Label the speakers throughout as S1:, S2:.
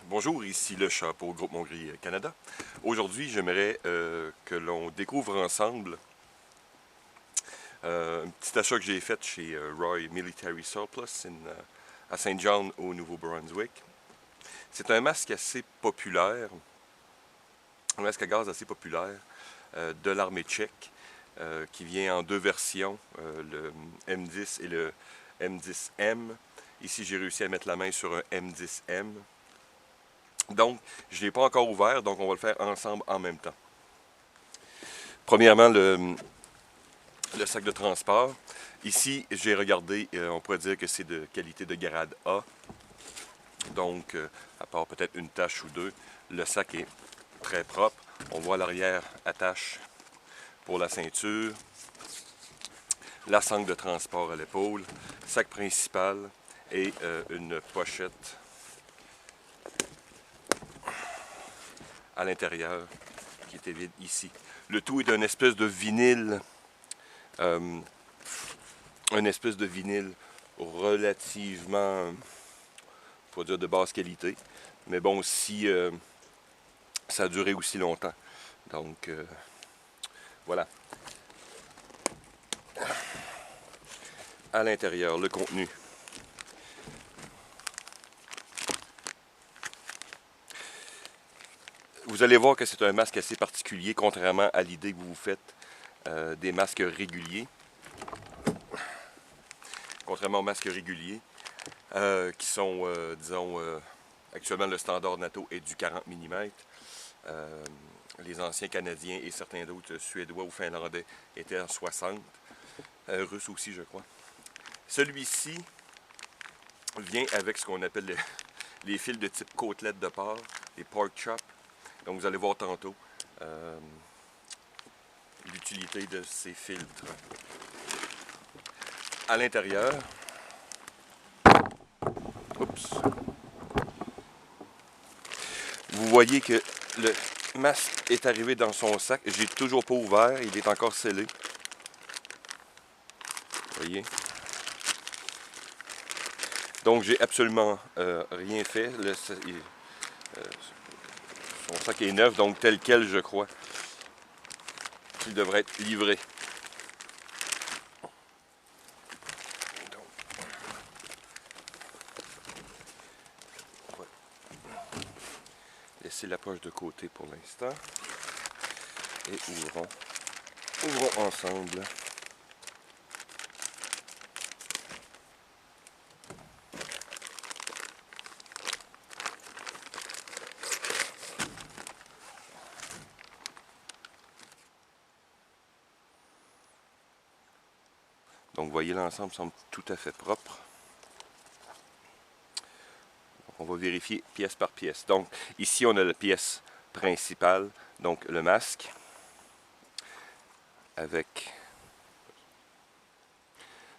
S1: Bonjour, ici le chat pour Groupe Mon-Gris Canada. Aujourd'hui, j'aimerais que l'on découvre ensemble un petit achat que j'ai fait chez Roy Military Surplus à Saint John au Nouveau-Brunswick. C'est un masque assez populaire, un masque à gaz assez populaire de l'armée tchèque qui vient en deux versions, le M10 et le M10M. Ici, j'ai réussi à mettre la main sur un M10M. Donc, je ne l'ai pas encore ouvert, donc on va le faire ensemble en même temps. Premièrement, le sac de transport. Ici, j'ai regardé, on pourrait dire que c'est de qualité de grade A. Donc, à part peut-être une tache ou deux, le sac est très propre. On voit l'arrière attache pour la ceinture, la sangle de transport à l'épaule, sac principal et une pochette à l'intérieur qui était vide ici. Le tout est d'une espèce de vinyle, relativement, faut dire de basse qualité, mais bon, si ça a duré aussi longtemps. Donc, voilà. À l'intérieur, le contenu. Vous allez voir que c'est un masque assez particulier, contrairement à l'idée que vous vous faites des masques réguliers. Contrairement aux masques réguliers, qui sont, disons, actuellement le standard NATO est du 40 mm. Les anciens Canadiens et certains d'autres Suédois ou Finlandais étaient en 60. Russes aussi, je crois. Celui-ci vient avec ce qu'on appelle les fils de type côtelette de porc, les pork chops. Donc vous allez voir tantôt l'utilité de ces filtres. À l'intérieur, oups, vous voyez que le masque est arrivé dans son sac. J'ai toujours pas ouvert, il est encore scellé. Vous voyez? Donc j'ai absolument rien fait. Son sac est neuf, donc tel quel, je crois qu'il devrait être livré. Donc, on va laisser la poche de côté pour l'instant. Et ouvrons ensemble. Donc vous voyez, l'ensemble semble tout à fait propre. On va vérifier pièce par pièce. Donc ici on a la pièce principale, donc le masque, avec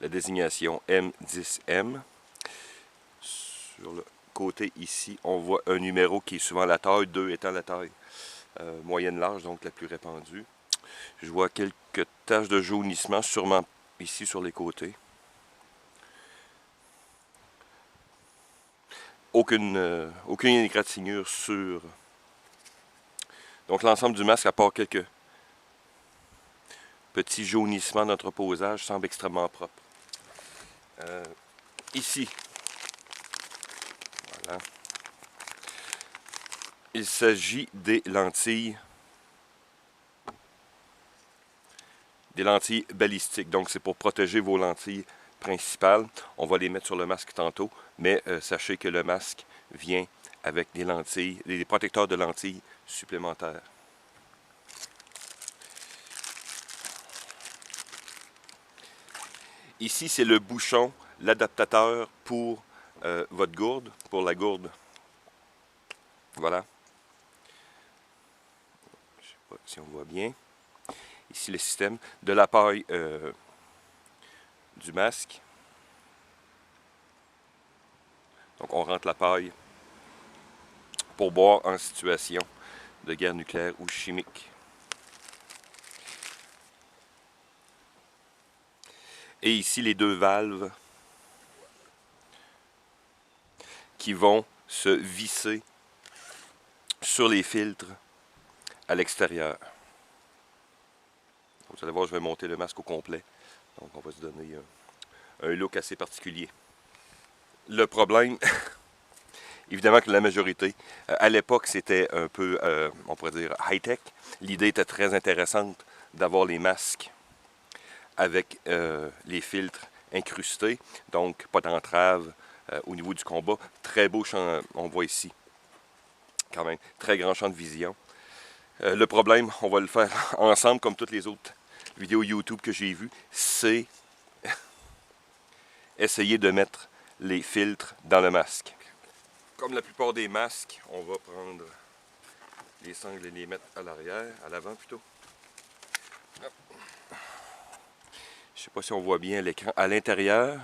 S1: la désignation M10M. Sur le côté ici, on voit un numéro qui est souvent la taille, 2 étant la taille moyenne large, donc la plus répandue. Je vois quelques taches de jaunissement, sûrement ici sur les côtés. Aucune égratignure sur. Donc l'ensemble du masque, à part quelques petits jaunissements d'entreposage, semble extrêmement propre. Ici, voilà. Il s'agit des lentilles balistiques. Donc c'est pour protéger vos lentilles principales. On va les mettre sur le masque tantôt, mais sachez que le masque vient avec des lentilles, des protecteurs de lentilles supplémentaires. Ici, c'est le bouchon, l'adaptateur pour votre gourde, pour la gourde. Voilà. Je ne sais pas si on voit bien. Ici, le système de la paille du masque. Donc, on rentre la paille pour boire en situation de guerre nucléaire ou chimique. Et ici, les deux valves qui vont se visser sur les filtres à l'extérieur. Vous allez voir, je vais monter le masque au complet. Donc on va se donner un look assez particulier. Le problème, évidemment que la majorité, à l'époque c'était un peu, on pourrait dire, high-tech. L'idée était très intéressante d'avoir les masques avec les filtres incrustés, donc pas d'entrave au niveau du combat. Très beau champ, on voit ici, quand même, très grand champ de vision. Le problème, on va le faire ensemble comme toutes les autres vidéos YouTube que j'ai vues, c'est essayer de mettre les filtres dans le masque. Comme la plupart des masques, on va prendre les sangles et les mettre à l'arrière, à l'avant plutôt. Je ne sais pas si on voit bien l'écran. À l'intérieur,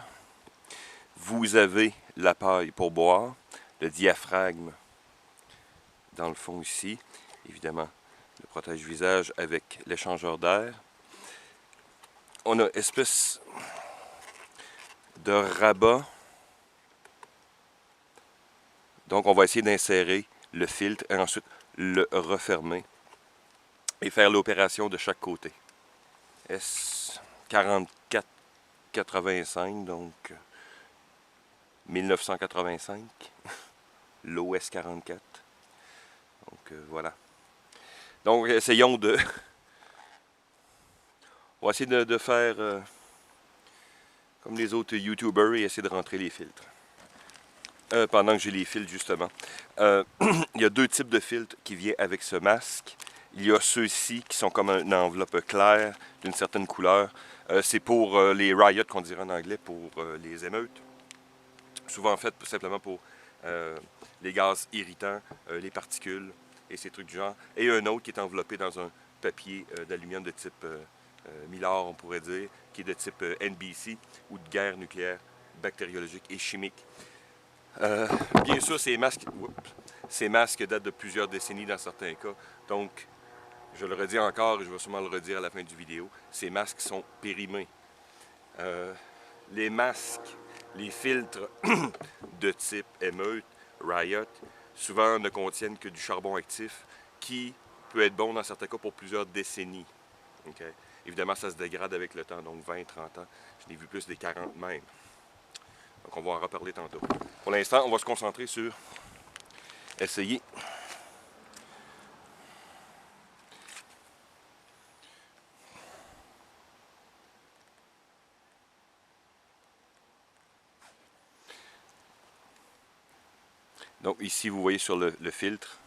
S1: vous avez la paille pour boire, le diaphragme dans le fond ici, évidemment le protège-visage avec l'échangeur d'air. On a espèce de rabat. Donc on va essayer d'insérer le filtre et ensuite le refermer et faire l'opération de chaque côté. S4485, donc 1985, l'OS44. Donc voilà. Donc essayons de... On va essayer de faire comme les autres YouTubers et essayer de rentrer les filtres. Pendant que j'ai les fils justement. Il y a deux types de filtres qui viennent avec ce masque. Il y a ceux-ci qui sont comme une enveloppe claire d'une certaine couleur. C'est pour les riots qu'on dirait en anglais, pour les émeutes. Souvent fait simplement pour les gaz irritants, les particules et ces trucs du genre. Et un autre qui est enveloppé dans un papier d'aluminium de type Millard, on pourrait dire, qui est de type NBC ou de guerre nucléaire, bactériologique et chimique. Bien sûr, ces masques datent de plusieurs décennies dans certains cas. Donc, je le redis encore et je vais sûrement le redire à la fin du vidéo, ces masques sont périmés. Les masques, les filtres de type émeute, riot, souvent ne contiennent que du charbon actif qui peut être bon dans certains cas pour plusieurs décennies. Okay? Évidemment, ça se dégrade avec le temps, donc 20, 30 ans. Je n'ai vu plus des 40 même. Donc on va en reparler tantôt. Pour l'instant, on va se concentrer sur essayer donc ici, vous voyez sur le filtre.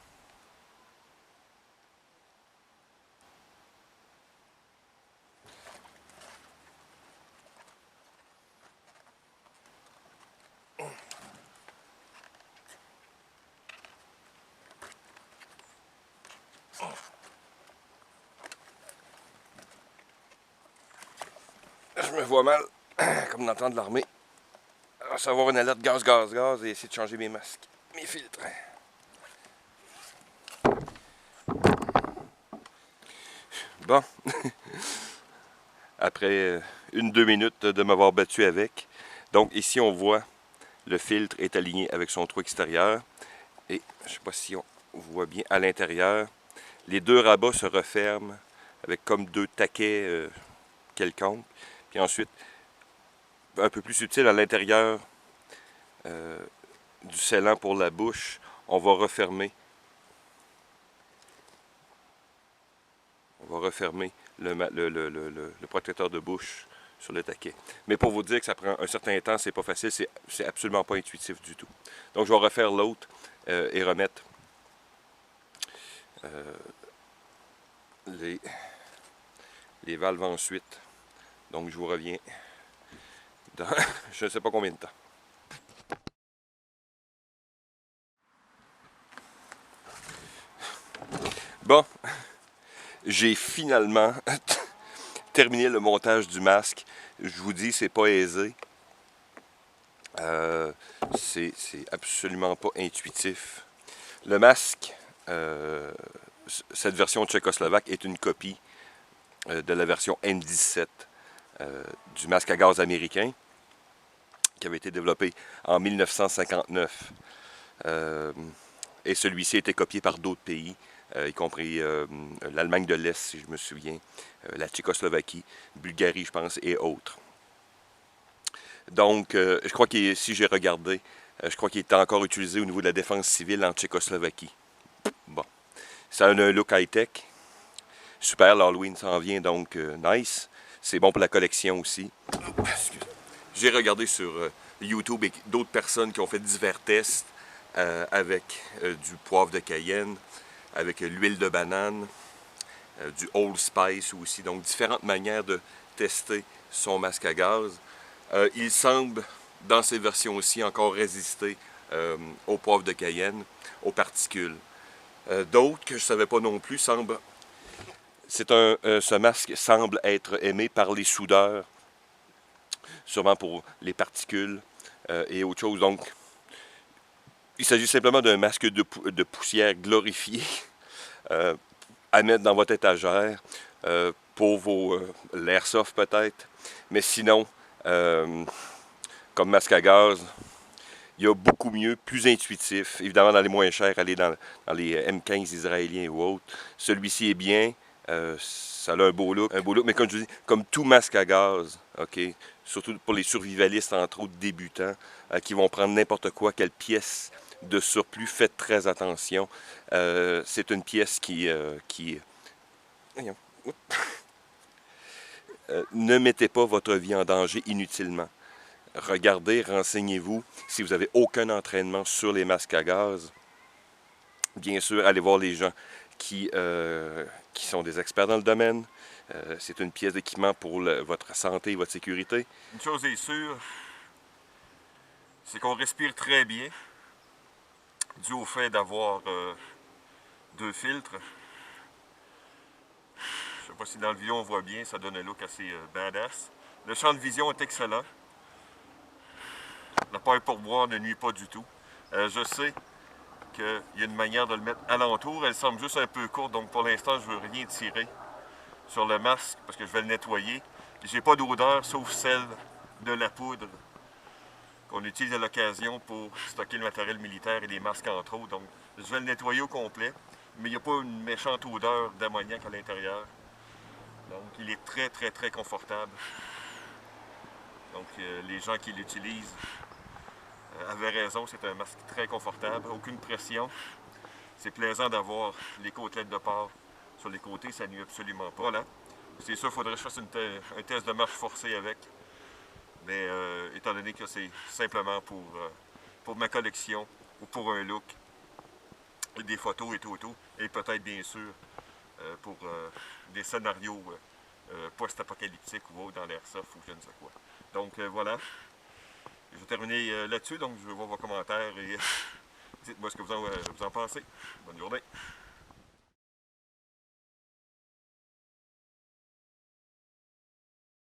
S1: Je me vois mal, comme dans le temps de l'armée, recevoir une alerte gaz, gaz, gaz et essayer de changer mes masques, mes filtres. Bon, après 1-2 minutes de m'avoir battu avec, donc ici on voit le filtre est aligné avec son trou extérieur et je ne sais pas si on voit bien à l'intérieur, les deux rabats se referment avec comme deux taquets quelconques. Puis ensuite, un peu plus subtil à l'intérieur du scellant pour la bouche, on va refermer. On va refermer le protecteur de bouche sur le taquet. Mais pour vous dire que ça prend un certain temps, c'est pas facile, c'est absolument pas intuitif du tout. Donc je vais refaire l'autre et remettre les valves ensuite. Donc je vous reviens dans je ne sais pas combien de temps. Bon, j'ai finalement terminé le montage du masque. Je vous dis, c'est pas aisé. C'est absolument pas intuitif. Le masque, cette version tchécoslovaque est une copie de la version N17 du masque à gaz américain qui avait été développé en 1959. Et celui-ci a été copié par d'autres pays, y compris l'Allemagne de l'Est, si je me souviens, la Tchécoslovaquie, Bulgarie, je pense, et autres. Donc, je crois que si j'ai regardé, je crois qu'il est encore utilisé au niveau de la défense civile en Tchécoslovaquie. Bon, ça a un look high-tech. Super, l'Halloween s'en vient, donc nice. C'est bon pour la collection aussi. J'ai regardé sur YouTube et d'autres personnes qui ont fait divers tests avec du poivre de Cayenne, avec l'huile de banane, du Old Spice aussi. Donc, différentes manières de tester son masque à gaz. Il semble, dans ces versions-ci, encore résister au poivre de Cayenne, aux particules. D'autres, que je ne savais pas non plus, semblent... ce masque semble être aimé par les soudeurs, sûrement pour les particules et autre chose. Donc, il s'agit simplement d'un masque de poussière glorifié à mettre dans votre étagère pour l'airsoft peut-être. Mais sinon, comme masque à gaz, il y a beaucoup mieux, plus intuitif. Évidemment, dans les moins chers, aller dans les M15 israéliens ou autres. Celui-ci est bien. Ça a un beau look, mais comme je dis, comme tout masque à gaz, ok, surtout pour les survivalistes, entre autres débutants, qui vont prendre n'importe quoi, quelle pièce de surplus, faites très attention. C'est une pièce qui ne mettez pas votre vie en danger inutilement. Regardez, renseignez-vous. Si vous n'avez aucun entraînement sur les masques à gaz, bien sûr, allez voir les gens qui sont des experts dans le domaine. C'est une pièce d'équipement pour votre santé et votre sécurité.
S2: Une chose est sûre, c'est qu'on respire très bien, dû au fait d'avoir 2 filtres. Je ne sais pas si dans le vidéo on voit bien, ça donne un look assez badass. Le champ de vision est excellent. La paille pour boire ne nuit pas du tout. Je sais qu'il y a une manière de le mettre alentour. Elle semble juste un peu courte, donc pour l'instant, je ne veux rien tirer sur le masque parce que je vais le nettoyer. J'ai pas d'odeur sauf celle de la poudre qu'on utilise à l'occasion pour stocker le matériel militaire et les masques entre autres. Donc, je vais le nettoyer au complet, mais il n'y a pas une méchante odeur d'ammoniac à l'intérieur. Donc, il est très, très, très confortable. Donc, les gens qui l'utilisent avaient raison, c'est un masque très confortable, aucune pression. C'est plaisant d'avoir les côtelettes de porc sur les côtés, ça nuit absolument pas. Voilà. C'est sûr, il faudrait que je fasse un test de marche forcée avec. Mais étant donné que c'est simplement pour ma collection ou pour un look, des photos et tout, et peut-être bien sûr pour des scénarios post-apocalyptiques ou autres dans l'airsoft ou je ne sais quoi. Donc voilà. Je vais terminer là-dessus, donc je vais voir vos commentaires et dites-moi ce que vous en pensez. Bonne journée.